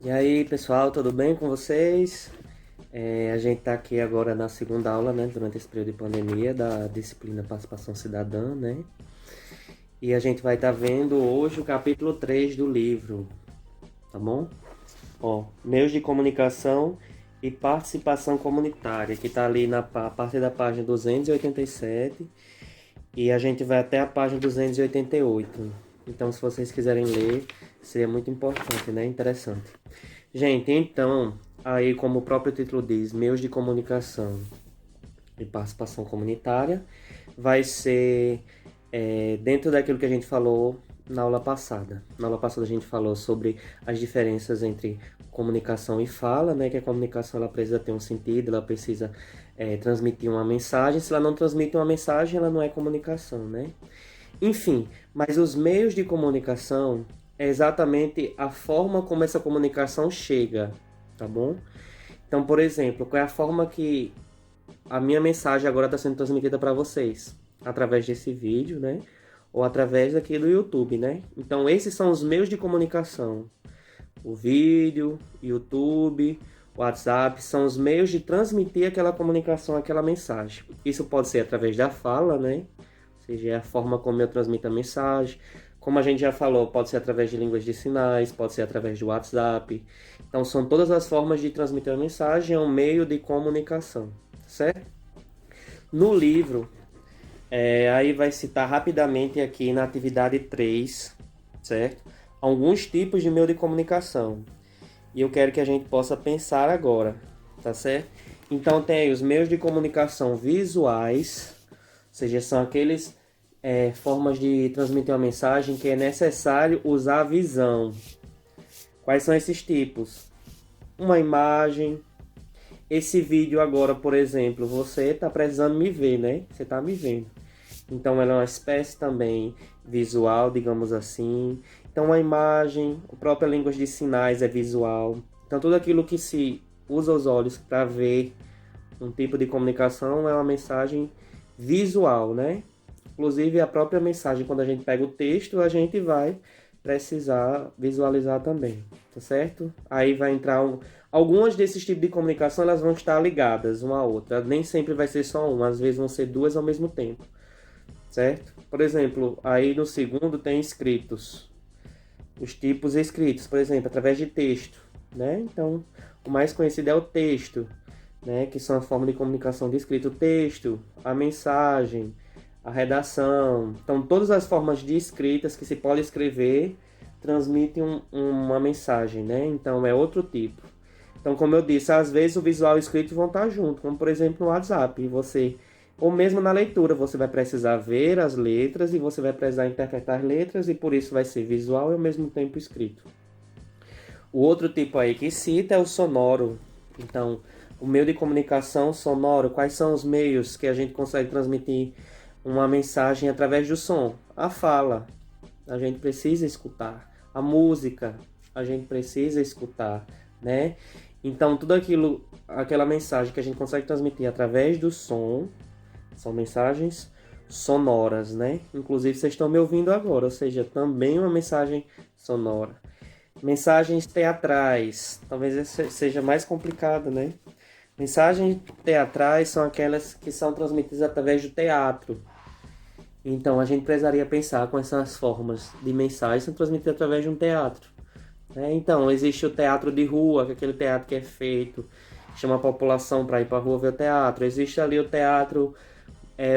E aí, pessoal, tudo bem com vocês? A gente está aqui agora na segunda aula, né, durante esse período de pandemia, da disciplina Participação Cidadã, né? E a gente vai estar vendo hoje o capítulo 3 do livro, tá bom? Ó, meios de comunicação e participação comunitária, que está ali a partir da página 287 e a gente vai até a página 288. Então, se vocês quiserem ler, seria muito importante, né? Interessante. Gente, então, aí como o próprio título diz, meios de comunicação e participação comunitária, vai ser dentro daquilo que a gente falou na aula passada. Na aula passada a gente falou sobre as diferenças entre comunicação e fala, né? Que a comunicação ela precisa ter um sentido, ela precisa transmitir uma mensagem. Se ela não transmite uma mensagem, ela não é comunicação, né? Enfim, mas os meios de comunicação é exatamente a forma como essa comunicação chega, tá bom? Então, por exemplo, qual é a forma que a minha mensagem agora está sendo transmitida para vocês? Através desse vídeo, né? Ou através aqui do YouTube, né? Então, esses são os meios de comunicação. O vídeo, YouTube, WhatsApp, são os meios de transmitir aquela comunicação, aquela mensagem. Isso pode ser através da fala, né? Ou seja, é a forma como eu transmito a mensagem. Como a gente já falou, pode ser através de línguas de sinais, pode ser através do WhatsApp. Então, são todas as formas de transmitir a mensagem, é um meio de comunicação, certo? No livro, aí vai citar rapidamente aqui na atividade 3, certo? Alguns tipos de meio de comunicação. E eu quero que a gente possa pensar agora, tá certo? Então tem aí os meios de comunicação visuais, ou seja, são aqueles formas de transmitir uma mensagem que é necessário usar a visão. Quais são esses tipos? Uma imagem. Esse vídeo agora, por exemplo, você está precisando me ver, né? Você está me vendo. Então ela é uma espécie também visual, digamos assim. Então a imagem, a própria língua de sinais é visual. Então tudo aquilo que se usa os olhos para ver um tipo de comunicação é uma mensagem visual, né? Inclusive a própria mensagem, quando a gente pega o texto, a gente vai precisar visualizar também, tá certo? Aí vai entrar algumas desses tipos de comunicação, elas vão estar ligadas uma à outra. Nem sempre vai ser só uma, às vezes vão ser duas ao mesmo tempo, certo? Por exemplo, aí no segundo tem escritos. Os tipos escritos, por exemplo, através de texto, né? Então, o mais conhecido é o texto, né? Que são a forma de comunicação de escrito, o texto, a mensagem, a redação. Então, todas as formas de escritas que se pode escrever transmitem uma mensagem, né? Então, é outro tipo. Então, como eu disse, às vezes o visual e o escrito vão estar junto, como por exemplo no WhatsApp. Você, ou mesmo na leitura, você vai precisar ver as letras e você vai precisar interpretar as letras e por isso vai ser visual e ao mesmo tempo escrito. O outro tipo aí que cita é o sonoro. Então, o meio de comunicação sonoro, quais são os meios que a gente consegue transmitir uma mensagem através do som? A fala, a gente precisa escutar. A música, a gente precisa escutar, né? Então, tudo aquilo, aquela mensagem que a gente consegue transmitir através do som, são mensagens sonoras, né? Inclusive, vocês estão me ouvindo agora, ou seja, também uma mensagem sonora. Mensagens teatrais, talvez esse seja mais complicado, né? Mensagens teatrais são aquelas que são transmitidas através do teatro. Então, a gente precisaria pensar com essas formas de mensagens são transmitidas através de um teatro. Então, existe o teatro de rua, que é aquele teatro que é feito, chama a população para ir para a rua ver o teatro. Existe ali o teatro,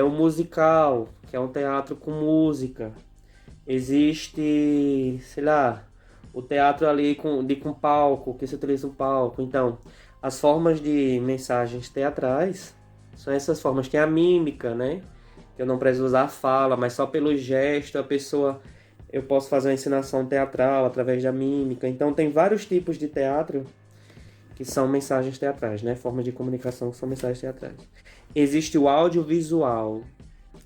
o musical, que é um teatro com música. Existe, sei lá, o teatro ali com palco, que se utiliza o palco. Então, as formas de mensagens teatrais são essas formas. Tem a mímica, né? Que eu não preciso usar a fala, mas só pelo gesto a pessoa eu posso fazer uma encenação teatral através da mímica. Então tem vários tipos de teatro que são mensagens teatrais, né? Formas de comunicação que são mensagens teatrais. Existe o audiovisual.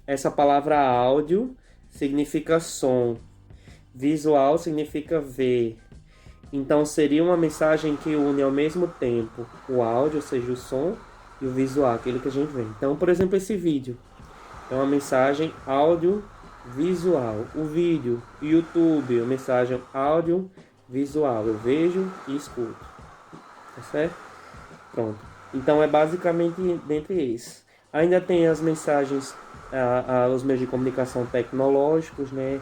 Essa palavra áudio significa som. Visual significa ver. Então seria uma mensagem que une ao mesmo tempo o áudio, ou seja, o som, e o visual, aquilo que a gente vê. Então, por exemplo, esse vídeo é uma mensagem audiovisual. O vídeo, YouTube, é uma mensagem visual, eu vejo e escuto, tá certo? Pronto. Então é basicamente dentre esses. Ainda tem as mensagens, os meios de comunicação tecnológicos, né?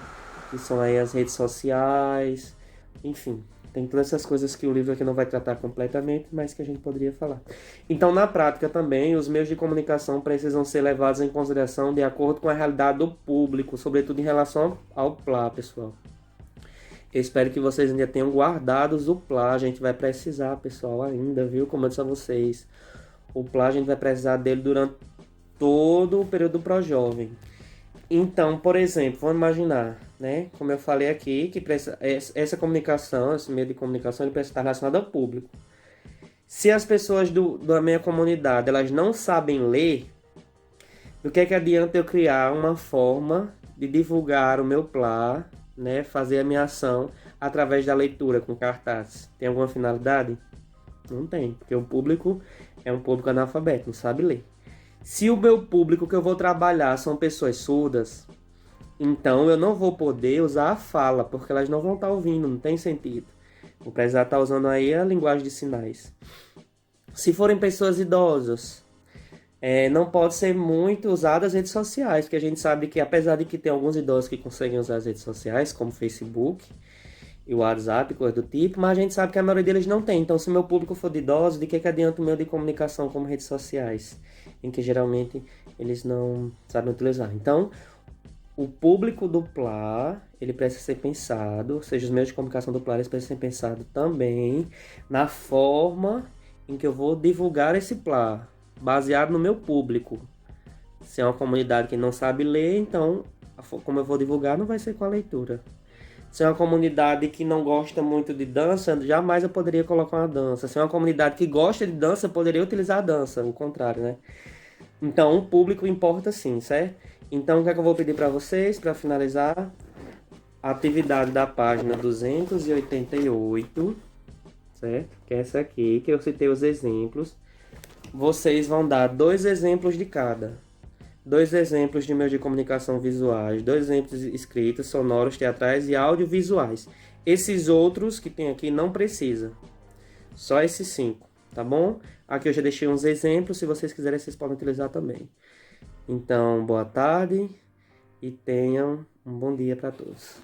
Que são aí as redes sociais, enfim. Tem todas essas coisas que o livro aqui não vai tratar completamente, mas que a gente poderia falar. Então, na prática também, os meios de comunicação precisam ser levados em consideração de acordo com a realidade do público, sobretudo em relação ao PLA, pessoal. Eu espero que vocês ainda tenham guardado o PLA. A gente vai precisar, pessoal, ainda, viu? Como eu disse a vocês. O PLA a gente vai precisar dele durante todo o período do Projovem. Então, por exemplo, vamos imaginar, né? Como eu falei aqui, que essa comunicação, esse meio de comunicação, ele precisa estar relacionado ao público. Se as pessoas da minha comunidade, elas não sabem ler, do que adianta eu criar uma forma de divulgar o meu PLA, né? Fazer a minha ação através da leitura com cartazes? Tem alguma finalidade? Não tem, porque o público é um público analfabeto, não sabe ler. Se o meu público que eu vou trabalhar são pessoas surdas, então eu não vou poder usar a fala, porque elas não vão estar ouvindo, não tem sentido. Vou precisar estar usando aí a linguagem de sinais. Se forem pessoas idosas, não pode ser muito usada as redes sociais, porque a gente sabe que apesar de que tem alguns idosos que conseguem usar as redes sociais, como Facebook e o WhatsApp, coisa do tipo, mas a gente sabe que a maioria deles não tem. Então, se meu público for de idosos, de que adianta o meio de comunicação como redes sociais, em que geralmente eles não sabem utilizar. Então, o público do PLA, ele precisa ser pensado, ou seja, os meios de comunicação do PLA, eles precisam ser pensados também na forma em que eu vou divulgar esse PLA, baseado no meu público. Se é uma comunidade que não sabe ler, então, como eu vou divulgar, não vai ser com a leitura. Se é uma comunidade que não gosta muito de dança, jamais eu poderia colocar uma dança. Se é uma comunidade que gosta de dança, eu poderia utilizar a dança, o contrário, né? Então, o público importa sim, certo? Então, o que é que eu vou pedir para vocês, para finalizar? A atividade da página 288, certo? Que é essa aqui, que eu citei os exemplos. Vocês vão dar 2 exemplos de cada. 2 exemplos de meios de comunicação visuais, 2 exemplos escritos, sonoros, teatrais e audiovisuais. Esses outros que tem aqui não precisa. Só esses 5, tá bom? Aqui eu já deixei uns exemplos, se vocês quiserem vocês podem utilizar também. Então, boa tarde e tenham um bom dia para todos.